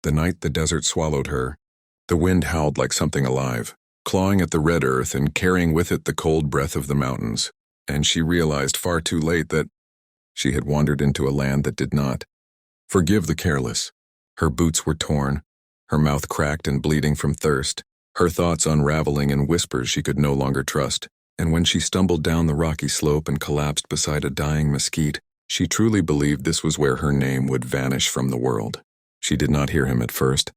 The night the desert swallowed her, the wind howled like something alive, clawing at the red earth and carrying with it the cold breath of the mountains, and she realized far too late that she had wandered into a land that did not forgive the careless. Her boots were torn, her mouth cracked and bleeding from thirst, her thoughts unraveling in whispers she could no longer trust, and when she stumbled down the rocky slope and collapsed beside a dying mesquite, she truly believed this was where her name would vanish from the world. She did not hear him at first.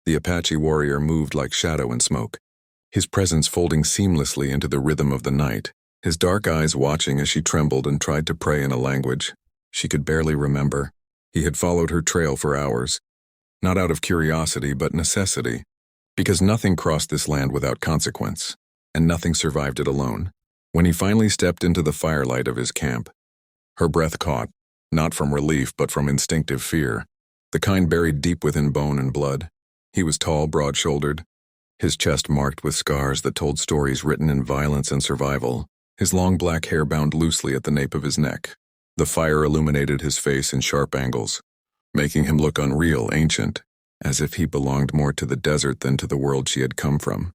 The Apache warrior moved like shadow and smoke, his presence folding seamlessly into the rhythm of the night, his dark eyes watching as she trembled and tried to pray in a language she could barely remember. He had followed her trail for hours, not out of curiosity but necessity, because nothing crossed this land without consequence, and nothing survived it alone. When he finally stepped into the firelight of his camp, her breath caught, not from relief but from instinctive fear, the kind buried deep within bone and blood. He was tall, broad-shouldered, his chest marked with scars that told stories written in violence and survival, his long black hair bound loosely at the nape of his neck. The fire illuminated his face in sharp angles, making him look unreal, ancient, as if he belonged more to the desert than to the world she had come from.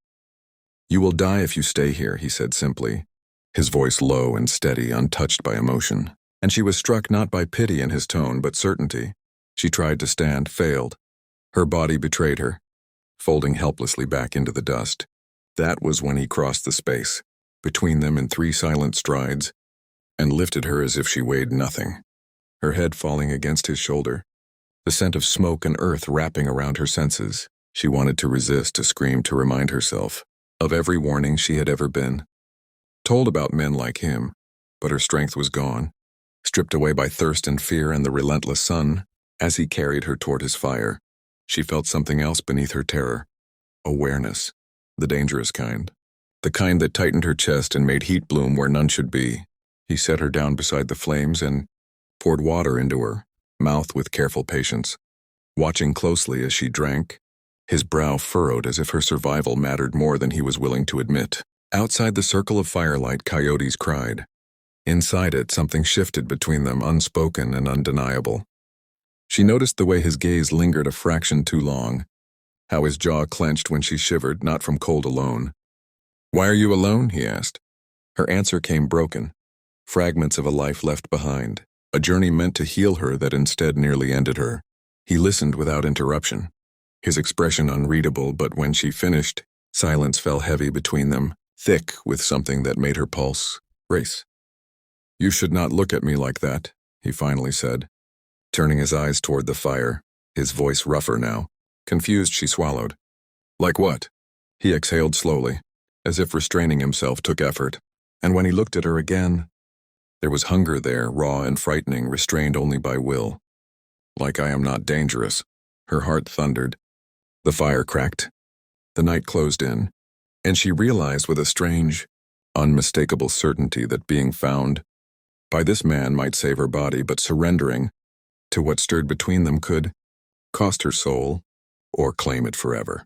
"You will die if you stay here," he said simply, his voice low and steady, untouched by emotion. And she was struck not by pity in his tone, but certainty. She tried to stand, failed. Her body betrayed her, folding helplessly back into the dust. That was when he crossed the space between them in 3 silent strides and lifted her as if she weighed nothing, her head falling against his shoulder, the scent of smoke and earth wrapping around her senses. She wanted to resist, to scream, to remind herself of every warning she had ever been told about men like him, but her strength was gone, stripped away by thirst and fear and the relentless sun. As he carried her toward his fire, she felt something else beneath her terror. Awareness, the dangerous kind. The kind that tightened her chest and made heat bloom where none should be. He set her down beside the flames and poured water into her mouth with careful patience, watching closely as she drank, his brow furrowed as if her survival mattered more than he was willing to admit. Outside the circle of firelight, coyotes cried. Inside it, something shifted between them, unspoken and undeniable. She noticed the way his gaze lingered a fraction too long, how his jaw clenched when she shivered, not from cold alone. "Why are you alone?" he asked. Her answer came broken, fragments of a life left behind, a journey meant to heal her that instead nearly ended her. He listened without interruption, his expression unreadable, but when she finished, silence fell heavy between them, thick with something that made her pulse race. "You should not look at me like that," he finally said, turning his eyes toward the fire, his voice rougher now. Confused, she swallowed. "Like what?" He exhaled slowly, as if restraining himself took effort, and when he looked at her again, there was hunger there, raw and frightening, restrained only by will. "Like I am not dangerous." Her heart thundered. The fire cracked. The night closed in, and she realized with a strange, unmistakable certainty that being found by this man might save her body, but surrendering to what stirred between them could cost her soul or claim it forever.